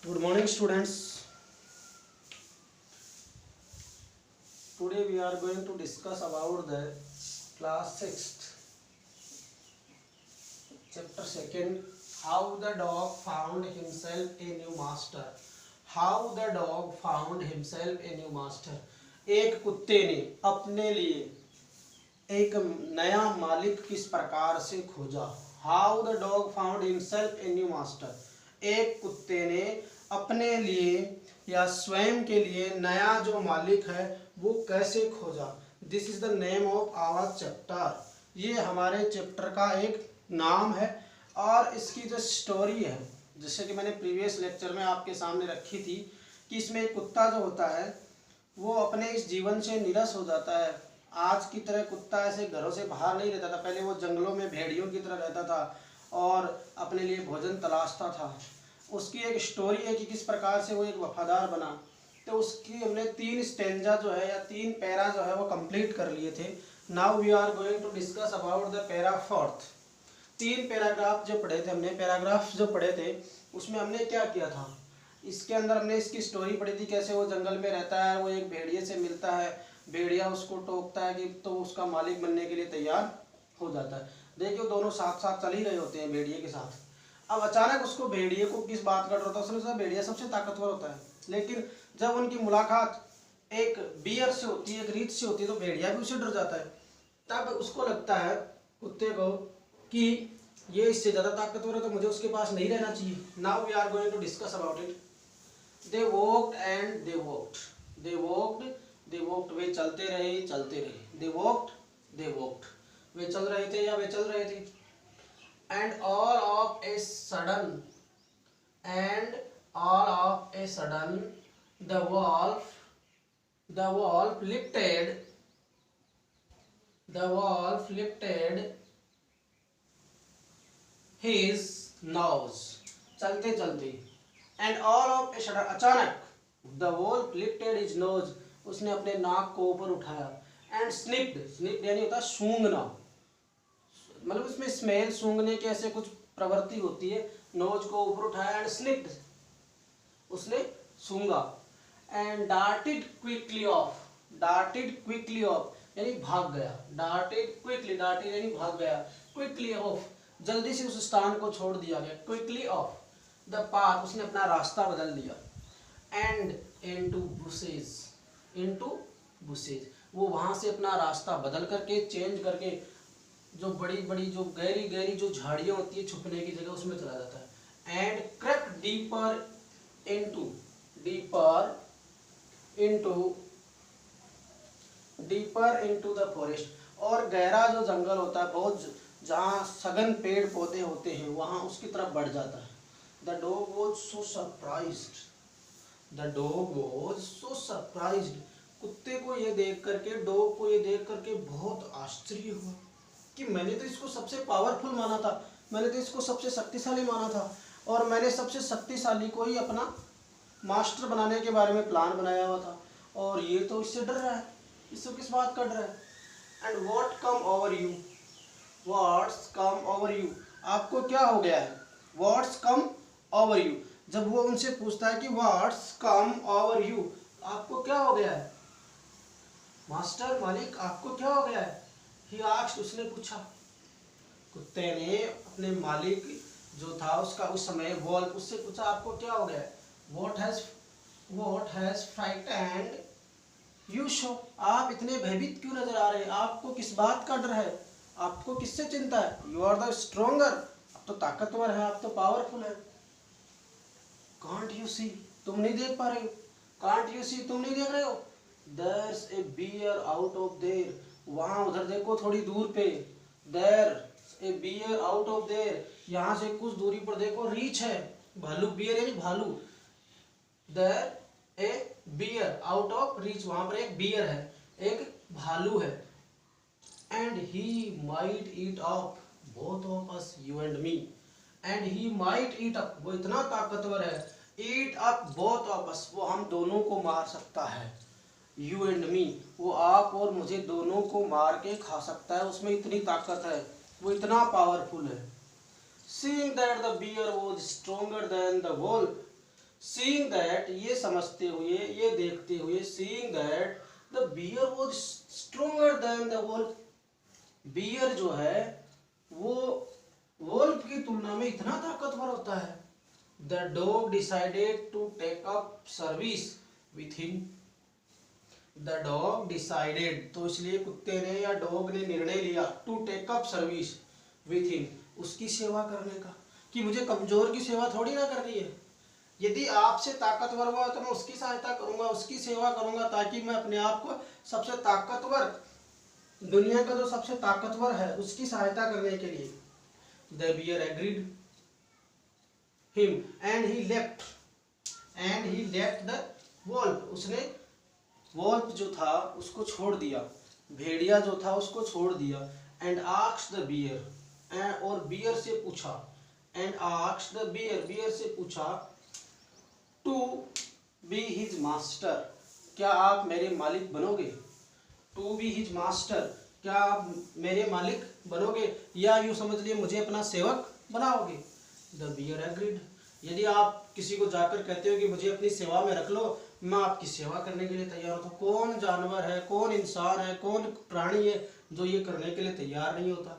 Good morning, students. Today we are going to discuss about the class 6th, chapter 2nd, how the dog found himself a new master. How the dog found himself a new master. एक कुत्ते ने अपने लिए एक नया मालिक किस प्रकार से खोजा. How the dog found himself a new master. एक कुत्ते ने अपने लिए या स्वयं के लिए नया जो मालिक है वो कैसे खोजा. This is the name of our chapter. ये हमारे चैप्टर का एक नाम है और इसकी जो स्टोरी है, जैसे कि मैंने प्रीवियस लेक्चर में आपके सामने रखी थी कि इसमें एक कुत्ता जो होता है वो अपने इस जीवन से निराश हो जाता है. आज की तरह कुत्ता ऐसे घरों से बाहर नहीं रहता था. पहले वो जंगलों में भेड़ियों की तरह रहता था और अपने लिए भोजन तलाशता था. उसकी एक स्टोरी है कि किस प्रकार से वो एक वफादार बना. तो उसकी हमने 3 स्टेंजा जो है या 3 पैरा जो है वो कंप्लीट कर लिए थे. Now we are going to discuss about the para 4th. 3 paragraph जो पढ़े थे हमने, पैराग्राफ जो पढ़े थे उसमें हमने क्या किया था. इसके अंदर हमने इसकी स्टोरी पढ़ी थी, कैसे वो जंगल में रहता है, वो एक भेड़िए से मिलता है, भेड़िया उसको टोकता है कि तो उसका मालिक बनने के लिए तैयार हो जाता है. देखिए दोनों साथ साथ चल ही रहे होते हैं भेड़िए के साथ. अब अचानक उसको भेड़िए को किस बात का डर होता है. उसने सोचा भेड़िया सबसे ताकतवर होता है, लेकिन जब उनकी मुलाकात एक बियर से होती है, एक रीछ से होती है, तो भेड़िया भी उससे डर जाता है. तब उसको लगता है कुत्ते को कि ये इससे ज़्यादा ताकतवर है तो मुझे उसके पास नहीं रहना चाहिए. Now we are going to discuss about it. They walked and they walked. They walked, they walked. वे चलते रहे, चलते रहे. दे वॉक्ड, दे वॉक्ड. वे चल रहे थे या वे चल रहे थे. And all of a sudden, the wolf lifted his nose. चलते चलते, and all of a sudden, अचानक, the wolf lifted his nose. उसने अपने नाक को ऊपर उठाया. and sniffed यानी होता है सूंघना, मतलब उसमें स्मेल, सूंघने की ऐसे कुछ प्रवृत्ति होती है. नोज को ऊपर उठाया एंड स्निफ्ड, उसने सूंघा. And darted quickly off. Darted quickly off यानी भाग गया. डार्टेड क्विकली, डार्टेड यानी भाग गया. क्विकली ऑफ जल्दी से उस स्थान को छोड़ दिया गया. क्विकली ऑफ द पाथ, उसने अपना रास्ता बदल लिया. And into bushes, into bushes, वो वहां से अपना रास्ता बदल करके, चेंज करके, जो बड़ी बड़ी जो गहरी गहरी जो झाड़ियाँ होती है छुपने की जगह, उसमें चला जाता है. And crept deeper into, deeper into the forest. और गहरा जो जंगल होता है, बहुत जहाँ सघन पेड़ पौधे होते हैं, वहाँ उसकी तरफ बढ़ जाता है. The dog was so surprised. The dog was so surprised. कुत्ते को ये देख करके, डॉग को ये देख करके बहुत आश्चर्य हुआ कि मैंने तो इसको सबसे पावरफुल माना था, मैंने तो इसको सबसे शक्तिशाली माना था, और मैंने सबसे शक्तिशाली को ही अपना मास्टर बनाने के बारे में प्लान बनाया हुआ था, और ये तो इससे डर रहा है. इससे किस बात का डर है. And what come over you. What's come over you, आपको क्या हो गया है. व्हाट्स कम ओवर यू, जब वो उनसे पूछता है कि व्हाट्स कम ओवर यू, आपको क्या हो गया है. मास्टर, मालिक, आपको क्या हो गया है. ही आस्क्ड, उसने पूछा. कुत्ते ने अपने मालिक जो था उसका उस समय वॉल्फ, उससे पूछा आपको क्या हो गया. What has frightened you so. आप इतने भयभीत क्यों नजर आ रहे हैं. आपको किस बात का डर है, आपको किससे चिंता है. यू आर द स्ट्रोंगर, आप तो ताकतवर है, आप तो पावरफुल है. कांट यू सी, तुम नहीं देख पा रहे हो. कांट यू सी, तुम नहीं देख रहे हो. There's a bear out of there. वहाँ उधर देखो थोड़ी दूर पे. There's a bear out of there. यहाँ से कुछ दूरी पर देखो रीछ है. भालू, बियर यानी भालू. There a bear out of reach, वहाँ पर एक बियर है, एक भालू है. And he might eat up both of us, you and me. And he might eat up, वो इतना ताकतवर है. Eat up both of us, वो हम दोनों को मार सकता है. You and me, वो आप और मुझे दोनों को मार के खा सकता है, उसमें इतनी ताकत है, वो इतना पावरफुल है. Seeing that the bear was stronger than the wolf, seeing that, ये समझते हुए, ये देखते हुए, seeing that the bear was stronger than the wolf, bear जो है वो वोल्फ की तुलना में इतना ताकतवर होता है। The dog decided to take up service with him, the dog decided, तो इसलिए कुत्ते ने या डॉग ने निर्णय लिया, to take up service with him, उसकी सेवा करने का, कि मुझे कमजोर की सेवा थोड़ी ना करनी है। यदि आपसे ताकतवर हुआ तो मैं उसकी सहायता करूंगा, उसकी सेवा करूंगा, ताकि मैं अपने आप को सबसे ताकतवर, दुनिया का जो सबसे ताकतवर है उसकी सहायता करने के लिए। The bear agreed him and he left the wolf, उसने वोल्फ जो था उसको छोड़ दिया, भेड़िया जो था उसको छोड़ दिया। एंड आस्क्ड द बियर, और बियर से पूछा, and asked the bear, bear से पूछा, टू बी हिज मास्टर, क्या आप मेरे मालिक बनोगे? टू बी हिज मास्टर, क्या आप मेरे मालिक बनोगे, या यूँ समझ लिए मुझे अपना सेवक बनाओगे? द बियर एग्रीड, यदि आप किसी को जाकर कहते हो कि मुझे अपनी सेवा में रख लो, मैं आपकी सेवा करने के लिए तैयार हूँ, तो कौन जानवर है, कौन इंसान है, कौन प्राणी है जो ये करने के लिए तैयार नहीं होता?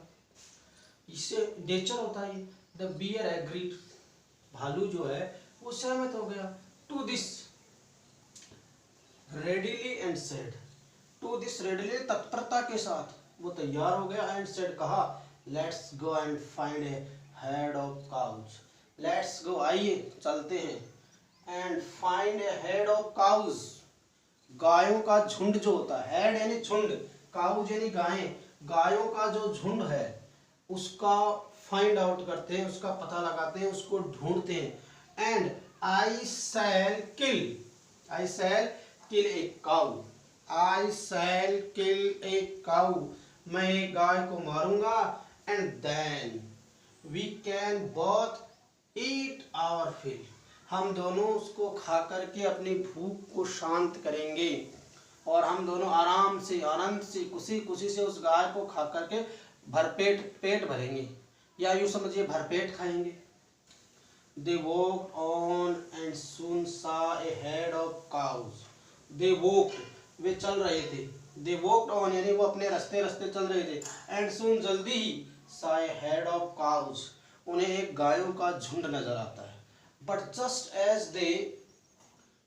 इससे नेचर होता है ये। द बियर एग्रीड, भालू जो है वो सहमत हो गया। To this readily and said, to this readily, तत्परता के साथ वो तैयार हो गया। एंड सेड, कहा, let's go and find a head of cows, let's go, आइए चलते हैं, and find a head of cows, गायों का झुंड जो होता है, हेड यानी झुंड, काउज यानी गायें, गायों का जो झुंड है उसका फाइंड आउट करते हैं, उसका पता लगाते हैं, उसको ढूंढते हैं। And I shall kill a cow, I shall kill a cow, मैं एक गाय को मारूंगा। And then we can both eat our fill, हम दोनों उसको खा करके अपनी भूख को शांत करेंगे, और हम दोनों आराम से, आनंद से, खुशी खुशी से उस गाय को खा करके भरपेट पेट भरेंगे, या यूँ समझिए भरपेट खाएंगे। They walked on and soon saw a herd of cows. They walked, वे चल रहे थे। They walked on यानी वो अपने रास्ते रास्ते चल रहे थे। And soon जल्दी ही saw a herd of cows, उन्हें एक गायों का झुंड नजर आता है। But just as they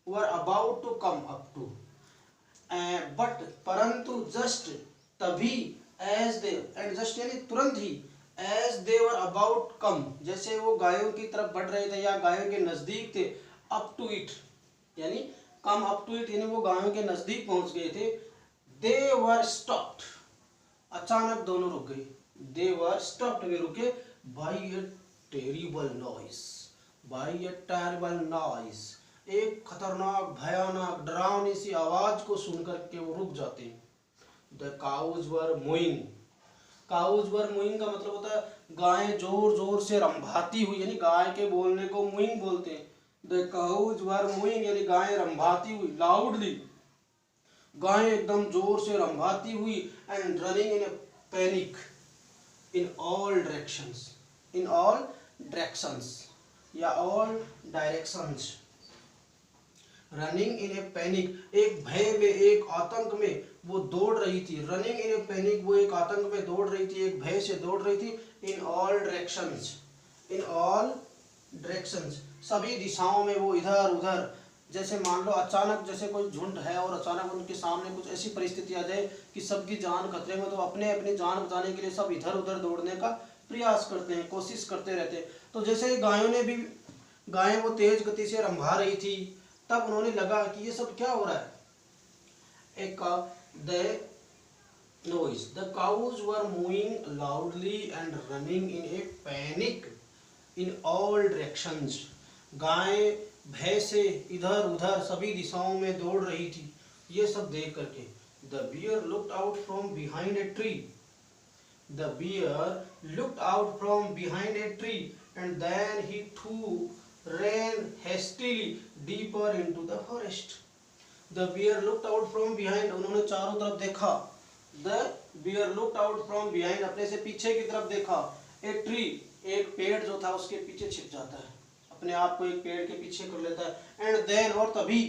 were about to come up to, but परंतु just तभी, as they, and just यानी तुरंत ही, as they were about come, जैसे वो गायों की तरफ बढ़ रहे थे या गायों के नजदीक थे, up to it यानी come up to it यानी वो गायों के नजदीक पहुंच गए थे। they were stopped, अचानक दोनों रुक गए। they were stopped, वे रुके, by a terrible noise, by a terrible noise, एक खतरनाक, भयानक, डरावनी सी आवाज को सुनकर के वो रुक जाते हैं। The cows were mooing, cows were mooing का मतलब होता है गायें जोर जोर से रंभाती हुई, यानी गाय के बोलने को मूइंग बोलते हैं। द काउज वर मूइंग यानी गायें रंभाती हुई, लाउडली, गायें एकदम जोर से रंभाती हुई। And running in a panic in all directions, in all directions या all directions, running in a panic, एक भय में, एक आतंक में वो दौड़ रही थी। रनिंग इन ए पैनिक, वो एक आतंक में दौड़ रही थी, एक भय से दौड़ रही थी। इन all directions, in all directions, सभी दिशाओं में वो इधर उधर। जैसे मान लो अचानक जैसे कोई झुंड है और अचानक उनके सामने कुछ ऐसी परिस्थिति आ जाए कि सबकी जान खतरे में, तो अपने अपनी जान बचाने के लिए सब इधर उधर दौड़ने का प्रयास करते हैं, कोशिश करते रहते हैं। तो जैसे गायों ने भी, गायें वो तेज गति से रंभा रही थी, तब उन्होंने लगा कि ये सब क्या हो रहा है। एक the noise, the cows were mooing loudly and running in a panic in all directions, गायें भय से इधर उधर सभी दिशाओं में दौड़ रही थी। ये सब देख करके the bear looked out from behind a tree, the bear looked out from behind a tree and then he too ran hastily deeper into the forest. The bear looked out from behind, उन्होंने चारों तरफ देखा। The bear looked out from behind, अपने से पीछे की तरफ देखा। A tree, एक पेड़ जो था उसके पीछे छिप जाता है, अपने आप को एक पेड़ के पीछे कर लेता है। एंड देन और तभी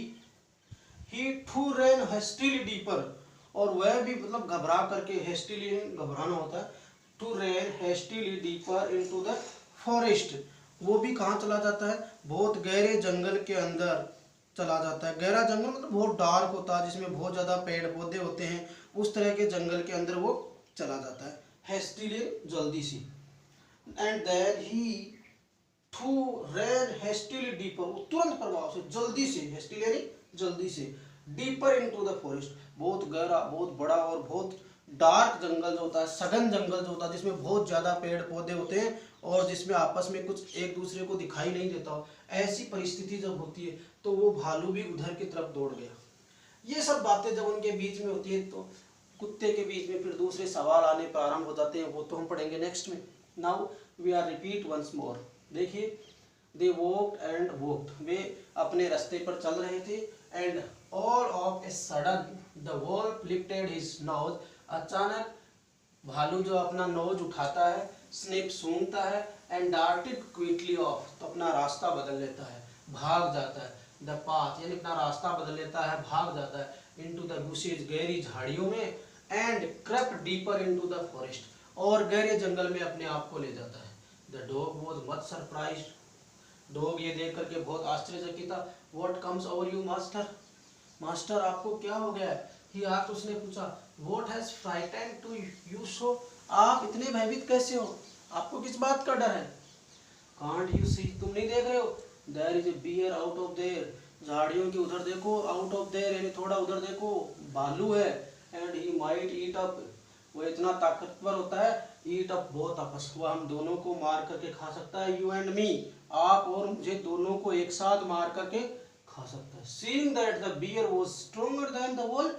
ही टू रन हेस्टिली डीपर, और वह भी मतलब घबरा करके, हेस्टिली घबराना होता है, to run hastily deeper into the forest, वो भी कहाँ चला जाता है, बहुत गहरे जंगल के अंदर चला जाता है। गहरा जंगल मतलब बहुत डार्क होता है, जिसमें बहुत ज़्यादा पेड़ पौधे होते हैं, उस तरह के जंगल के अंदर वो चला जाता है, हेस्टिली जल्दी सी। And then he to run hastily deeper, वो तुरंत प्रभाव से, जल्दी से, हेस्टिली यानी जल्दी से, डीपर इनटू द फॉरेस्ट, बहुत गहरा, बहुत बड़ा और बहुत डार्क जंगल जो होता है, सघन जंगल जो होता है, जिसमें बहुत ज़्यादा पेड़ पौधे होते हैं और जिसमें आपस में कुछ एक दूसरे को दिखाई नहीं देता हो, ऐसी परिस्थिति जब होती है तो वो भालू भी उधर की तरफ दौड़ गया। ये सब बातें जब उनके बीच में होती है तो कुत्ते के बीच में फिर दूसरे सवाल आने प्रारंभ हो जाते हैं, वो तो हम पढ़ेंगे नेक्स्ट में। Now we are repeat once more. देखिए, दे वॉक्ड एंड वॉक्ड, वे अपने रास्ते पर चल रहे थे। And all of a sudden the wolf lifted his nose, अचानक भालू जो अपना नोज उठाता है, स्निप सूंघता है, एंड डार्टेड क्विकली ऑफ, तो अपना रास्ता बदल लेता है, भाग जाता है, द पाथ यानी अपना रास्ता बदल लेता है, भाग जाता है, इनटू द बुशेज, गहरी झाड़ियों में, and crept deeper into the forest, और गहरे जंगल में अपने आप को ले जाता है। The dog was much surprised, dog ये देख करके बहुत आश्चर्यचकित था। What comes over you master, master आपको क्या हो गया है, ही आस्क्ड, उसने पूछा। What has frightened to you so, आप इतने भयभीत कैसे हो, आपको किस बात का डर है। कांट यू सी, तुम नहीं देख रहे हो, there is a bear out of there, झाड़ियों के उधर देखो, आउट ऑफ देयर यानी थोड़ा उधर देखो, भालू है, and he might eat up, वो इतना ताकतवर होता है, ईट अप बहुत आपस, वो हम दोनों को मार करके खा सकता है, यू एंड मी, आप और मुझे दोनों को एक साथ मार करके खा सकता है। Seeing that the bear was stronger than the wolf,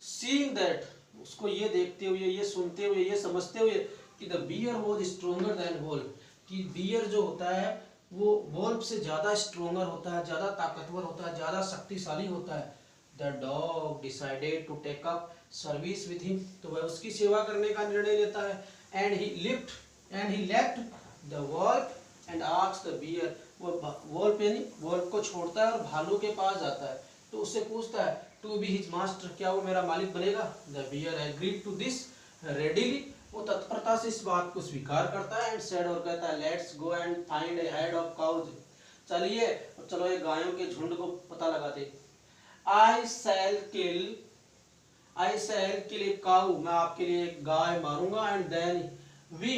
seeing that, उसको ये देखते हुए, ये सुनते हुए, ये समझते हुए कि the bear was stronger than wolf, कि बियर जो होता है वो वॉल्फ से ज़्यादा स्ट्रॉन्गर होता है, ज़्यादा ताकतवर होता है, ज़्यादा शक्तिशाली होता है। The dog decided to take up service with him, तो वह उसकी सेवा करने का निर्णय लेता है। And he left the wolf and asked the bear, वो वॉल्फ यानी वॉल्फ को छोड़ता है और भालू के पास जाता है, तो उससे पूछता है टू बी हिज मास्टर, क्या वो मेरा मालिक बनेगा। The bear agreed to this readily, वो तत्परता से इस बात को स्वीकार करता है। एंड सेड, और कहता है, let's go and find a head of cause, चलिए और चलो ये गायों के झुंड को पता लगाते। आई शैल किल ए काउ, मैं आपके लिए एक गाय मारूंगा, and then we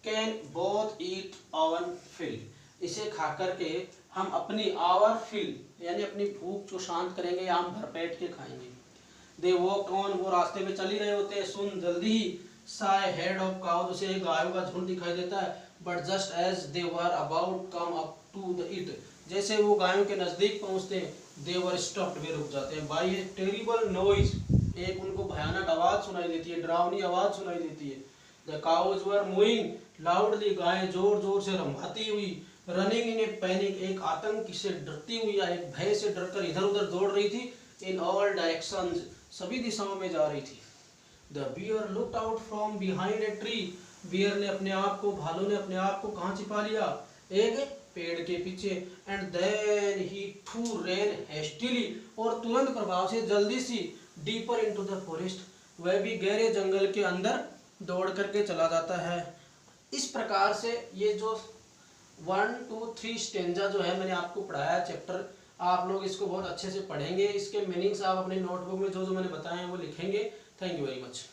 can both eat our fill, इसे खा करके हम अपनी आवर फिल यानी अपनी भूख जो शांत करेंगे, या हम भरपेट के खाएंगे। दे वॉक ऑन, वो रास्ते में चल ही रहे होते हैं, सुन जल्दी ही साय हेड ऑफ काउ, उसे एक गायों का झुंड दिखाई देता है। But just as they were about come up to the it, जैसे वो गायों के नजदीक पहुंचते हैं, दे वर स्टॉप्ड, वे रुक जाते हैं। बाय ए टेरिबल नॉइज, एक उनको भयानक आवाज सुनाई देती है, डरावनी आवाज सुनाई देती है। The cows were mooing loudly, गायें जोर जोर से रंभाती हुई, रनिंग इन ए पैनिक, एक आतंक से डरती हुई या एक भय से डरकर इधर उधर दौड़ रही थी। इन ऑल डायरेक्शंस, सभी दिशाओं में जा रही थी। The bear looked out from behind a tree, bear ने अपने आप को, भालू ने अपने आप को कहाँ छिपा लिया, एक पेड़ के पीछे। And then he too ran hastily, और तुरंत प्रभाव से, जल्दी सी, डीपर इनटू द फॉरेस्ट, वह भी गहरे जंगल के अंदर दौड़ करके चला जाता है। इस प्रकार से ये जो 1 2 3 स्टेंजा जो है मैंने आपको पढ़ाया चैप्टर, आप लोग इसको बहुत अच्छे से पढ़ेंगे, इसके मीनिंग्स आप अपने नोटबुक में जो जो मैंने बताए हैं वो लिखेंगे। Thank you very much.